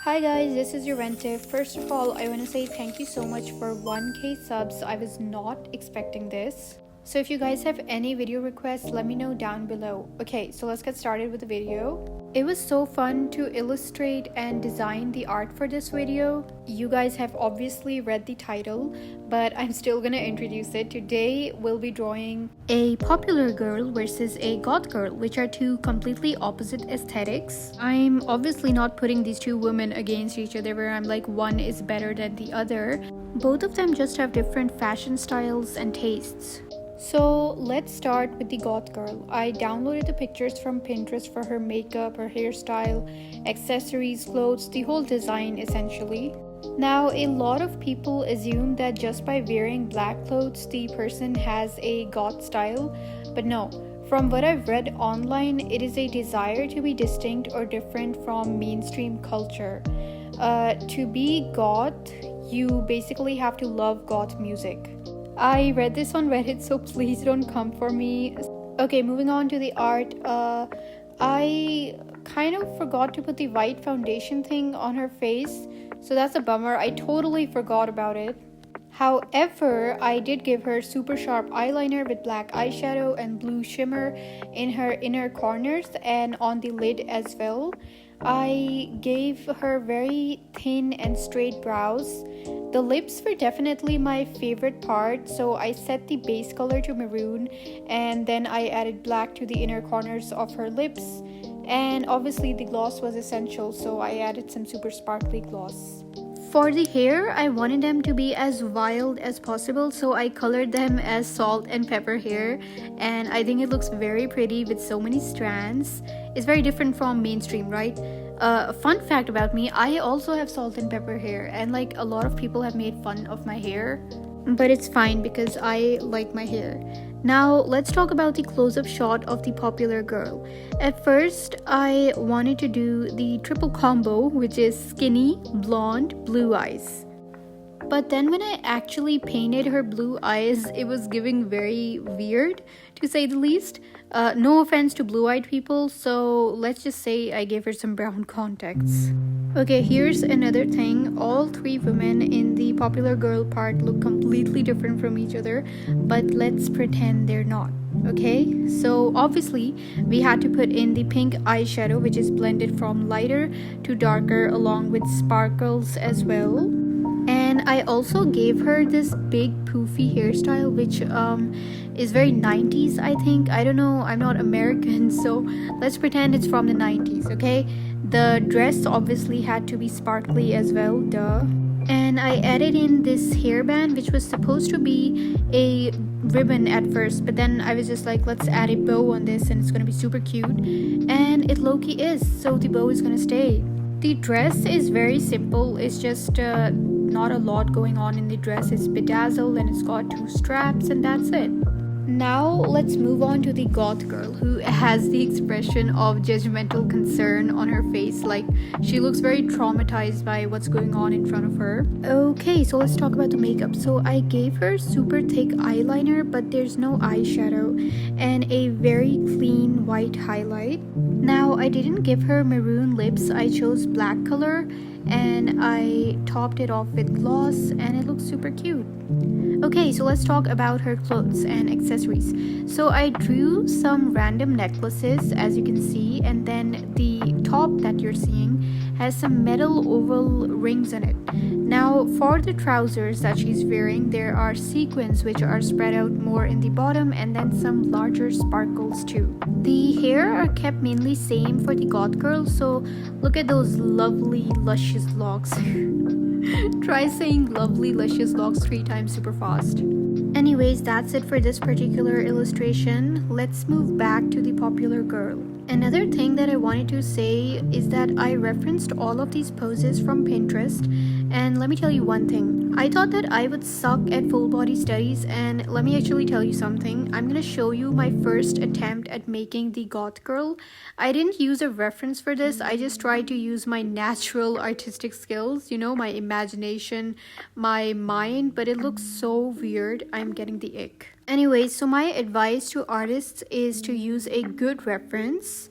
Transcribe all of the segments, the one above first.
Hi guys, this is your Rentive. First of all, I want to say thank you so much for 1k subs. I was not expecting this. So if you guys have any video requests, let me know down below. Okay, so let's get started with the video. It was so fun to illustrate and design the art for this video. You guys have obviously read the title, but I'm still gonna introduce it. Today we'll be drawing a popular girl versus a goth girl, which are two completely opposite aesthetics. I'm obviously not putting these two women against each other where I'm like one is better than the other. Both of them just have different fashion styles and tastes. So let's start with the goth girl. I downloaded the pictures from Pinterest for her makeup, her hairstyle, accessories, clothes, the whole design essentially. Now, a lot of people assume that just by wearing black clothes, the person has a goth style, but no. From what I've read online, it is a desire to be distinct or different from mainstream culture. To be goth, you basically have to love goth music. I read this on Reddit, so please don't come for me. Okay, moving on to the art. I kind of forgot to put the white foundation thing on her face, so that's a bummer. I totally forgot about it. However, I did give her super sharp eyeliner with black eyeshadow and blue shimmer in her inner corners and on the lid as well. I gave her very thin and straight brows. The lips were definitely my favorite part, so I set the base color to maroon and then I added black to the inner corners of her lips. And obviously the gloss was essential, so I added some super sparkly gloss. For the hair, I wanted them to be as wild as possible, so I colored them as salt and pepper hair, and I think it looks very pretty with so many strands. It's very different from mainstream, right? A fun fact about me, I also have salt and pepper hair, and like a lot of people have made fun of my hair, but it's fine because I like my hair. Now let's talk about the close-up shot of the popular girl. At first, I wanted to do the triple combo, which is skinny, blonde, blue eyes. But then when I actually painted her blue eyes, it was giving very weird, to say the least. No offense to blue-eyed people, so let's just say I gave her some brown contacts. Okay, here's another thing. All three women in the popular girl part look completely different from each other, but let's pretend they're not. Okay, so obviously we had to put in the pink eyeshadow, which is blended from lighter to darker along with sparkles as well. And I also gave her this big poofy hairstyle, which is very 90s, I think. I don't know, I'm not American, so let's pretend it's from the 90s, okay? The dress obviously had to be sparkly as well, duh. And I added in this hairband, which was supposed to be a ribbon at first, but then I was just like, let's add a bow on this and it's gonna be super cute. And it low-key is, so the bow is gonna stay. The dress is very simple. It's just not a lot going on in the dress. It's bedazzled and it's got two straps and that's it. Now let's move on to the goth girl, who has the expression of judgmental concern on her face, like she looks very traumatized by what's going on in front of her. Okay, so let's talk about the makeup. So I gave her super thick eyeliner, but there's no eyeshadow, and a very clean white highlight. Now I didn't give her maroon lips. I chose black color and I topped it off with gloss and it looks super cute. Okay, so let's talk about her clothes and accessories. So I drew some random necklaces, as you can see, and then the top that you're seeing has some metal oval rings in it. Now for the trousers that she's wearing, there are sequins which are spread out more in the bottom and then some larger sparkles too. The hair are kept mainly same for the goth girl, so look at those lovely luscious locks. Try saying lovely luscious locks 3 times super fast. Anyways, that's it for this particular illustration. Let's move back to the popular girl. Another thing that I wanted to say is that I referenced all of these poses from Pinterest, and let me tell you one thing. I thought that I would suck at full body studies, and let me actually tell you something. I'm gonna show you my first attempt at making the goth girl. I didn't use a reference for this. I just tried to use my natural artistic skills, you know, my imagination, my mind, but it looks so weird. I'm getting the ick. Anyways, so my advice to artists is to use a good reference.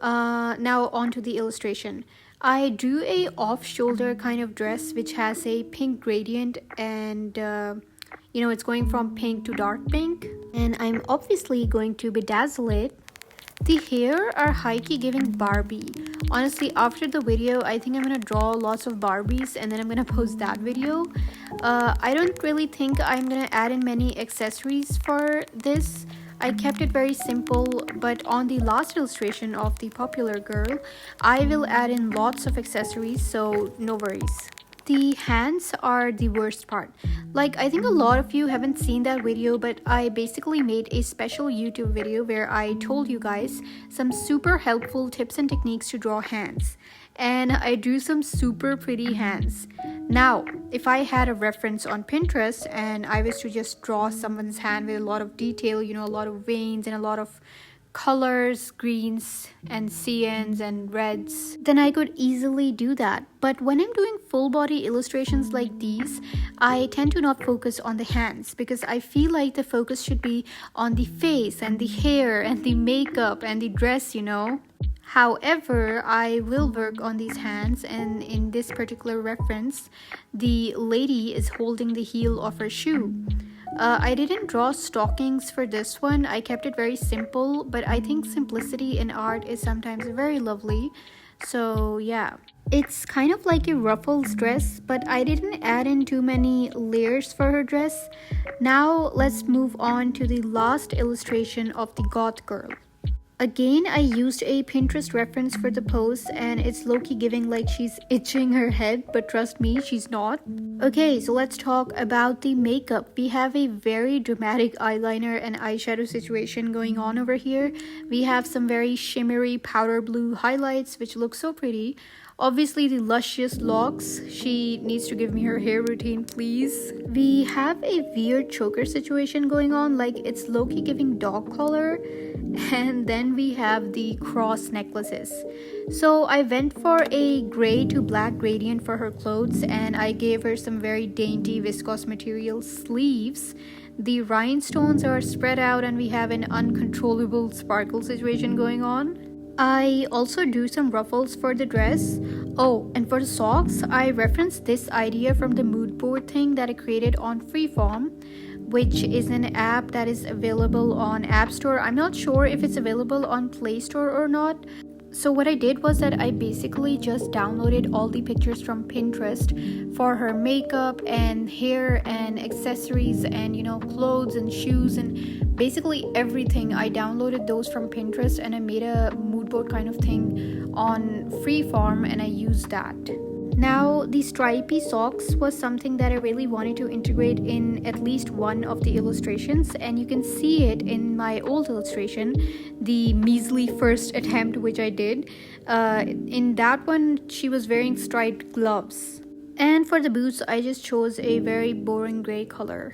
Now on to the illustration. I drew a off-shoulder kind of dress which has a pink gradient and it's going from pink to dark pink. And I'm obviously going to bedazzle it. The hair are high-key giving Barbie. Honestly, after the video, I think I'm gonna draw lots of Barbies and then I'm gonna post that video. I don't really think I'm gonna add in many accessories for this. I kept it very simple, but on the last illustration of the popular girl, I will add in lots of accessories, so no worries. The hands are the worst part. Like, I think a lot of you haven't seen that video, but I basically made a special YouTube video where I told you guys some super helpful tips and techniques to draw hands. And I drew some super pretty hands. Now, if I had a reference on Pinterest and I was to just draw someone's hand with a lot of detail, a lot of veins and a lot of colors, greens and cyans and reds, then I could easily do that. But when I'm doing full body illustrations like these, I tend to not focus on the hands because I feel like the focus should be on the face and the hair and the makeup and the dress. However, I will work on these hands, and in this particular reference, the lady is holding the heel of her shoe. I didn't draw stockings for this one. I kept it very simple, but I think simplicity in art is sometimes very lovely. So yeah, it's kind of like a ruffles dress, but I didn't add in too many layers for her dress. Now let's move on to the last illustration of the goth girl. Again, I used a Pinterest reference for the pose and it's low-key giving like she's itching her head, but trust me, she's not. Okay, so let's talk about the makeup. We have a very dramatic eyeliner and eyeshadow situation going on over here. We have some very shimmery powder blue highlights which look so pretty. Obviously the luscious locks. She needs to give me her hair routine, please. We have a weird choker situation going on, like it's low-key giving dog collar. And then we have the cross necklaces. So I went for a gray to black gradient for her clothes and I gave her some very dainty viscose material sleeves. The rhinestones are spread out and we have an uncontrollable sparkle situation going on. I also drew some ruffles for the dress. Oh, and for the socks, I referenced this idea from the mood board thing that I created on Freeform, which is an app that is available on App Store. I'm not sure if it's available on Play Store or not. So what I did was that I basically just downloaded all the pictures from Pinterest for her makeup and hair and accessories and clothes and shoes and basically everything. I downloaded those from Pinterest and I made a mood board kind of thing on Freeform and I used that. Now, the stripy socks was something that I really wanted to integrate in at least one of the illustrations, and you can see it in my old illustration, the measly first attempt which I did. In that one, she was wearing striped gloves. And for the boots, I just chose a very boring gray color.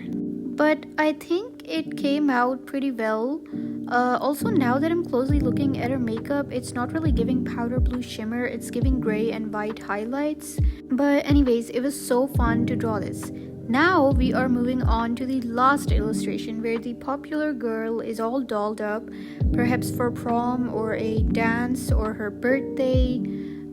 But I think it came out pretty well. Also, now that I'm closely looking at her makeup, it's not really giving powder blue shimmer, it's giving gray and white highlights. But anyways, it was so fun to draw this. Now we are moving on to the last illustration where the popular girl is all dolled up, perhaps for prom or a dance or her birthday.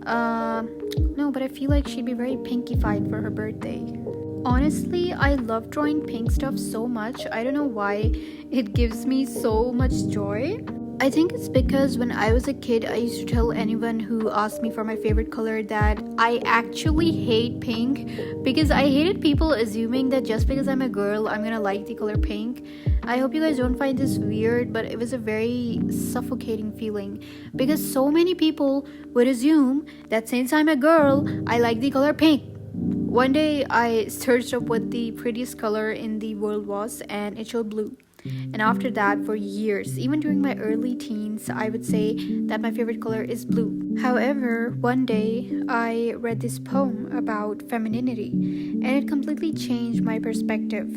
No, but I feel like she'd be very pinkified for her birthday. Honestly, I love drawing pink stuff so much. I don't know why. It gives me so much joy. I think it's because when I was a kid, I used to tell anyone who asked me for my favorite color that I actually hate pink because I hated people assuming that just because I'm a girl, I'm gonna like the color pink. I hope you guys don't find this weird, but it was a very suffocating feeling because so many people would assume that since I'm a girl, I like the color pink. One day I searched up what the prettiest color in the world was and it showed blue. And after that, for years, even during my early teens, I would say that my favorite color is blue. However, one day I read this poem about femininity and it completely changed my perspective.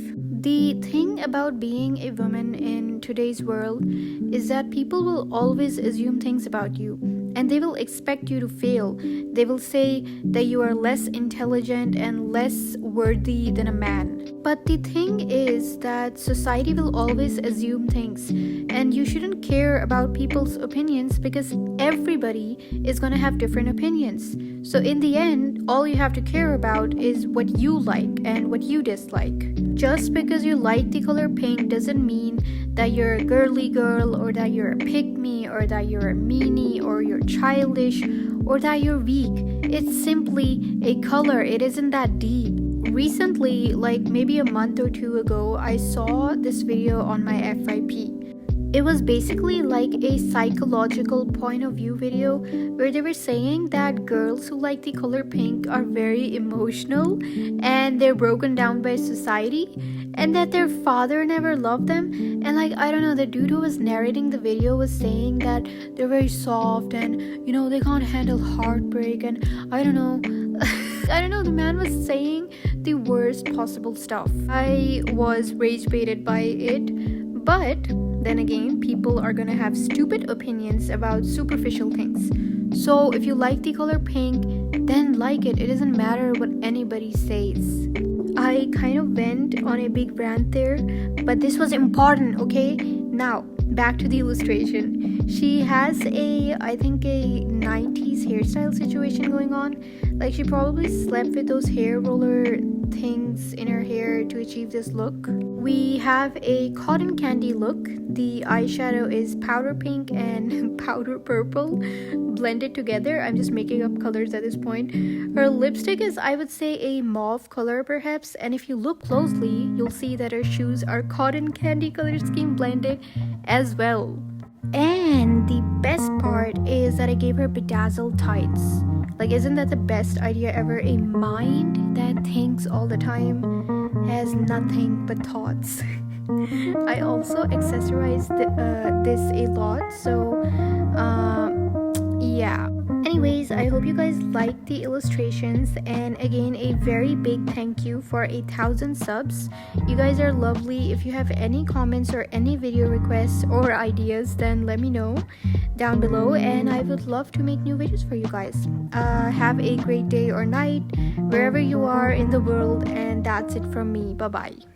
The thing about being a woman in today's world is that people will always assume things about you. and they will expect you to fail. They will say that you are less intelligent and less worthy than a man. But the thing is that society will always assume things, and you shouldn't care about people's opinions because everybody is going to have different opinions. So in the end, all you have to care about is what you like and what you dislike. Just because you like the color pink doesn't mean that you're a girly girl, or that you're a pick-me, or that you're a meanie, or you're childish, or that you're weak. It's simply a color. It isn't that deep. Recently, like maybe a month or two ago, I saw this video on my FYP. It was basically like a psychological point of view video where they were saying that girls who like the color pink are very emotional and they're broken down by society, and that their father never loved them. And like, I don't know, the dude who was narrating the video was saying that they're very soft and, you know, they can't handle heartbreak, and I don't know. I don't know, the man was saying the worst possible stuff. I was rage baited by it, but then again, people are gonna have stupid opinions about superficial things. So if you like the color pink, then like it. It doesn't matter what anybody says. I kind of went on a big rant there, but this was important, okay? Now, back to the illustration. She has I think a 90s hairstyle situation going on. Like, she probably slept with those hair roller things in her hair to achieve this look. We have a cotton candy look. The eyeshadow is powder pink and powder purple blended together. I'm just making up colors at this point. Her lipstick is, I would say, a mauve color perhaps, and if you look closely, you'll see that her shoes are cotton candy color scheme blended as well. And the best part is that I gave her bedazzled tights. Like, isn't that the best idea ever? A mind that thinks all the time has nothing but thoughts. I also accessorized this a lot, so yeah. Anyways, I hope you guys liked the illustrations, and again, a very big thank you for 1,000 subs. You guys are lovely. If you have any comments or any video requests or ideas, then let me know down below, and I would love to make new videos for you guys. Have a great day or night wherever you are in the world, and that's it from me. Bye bye.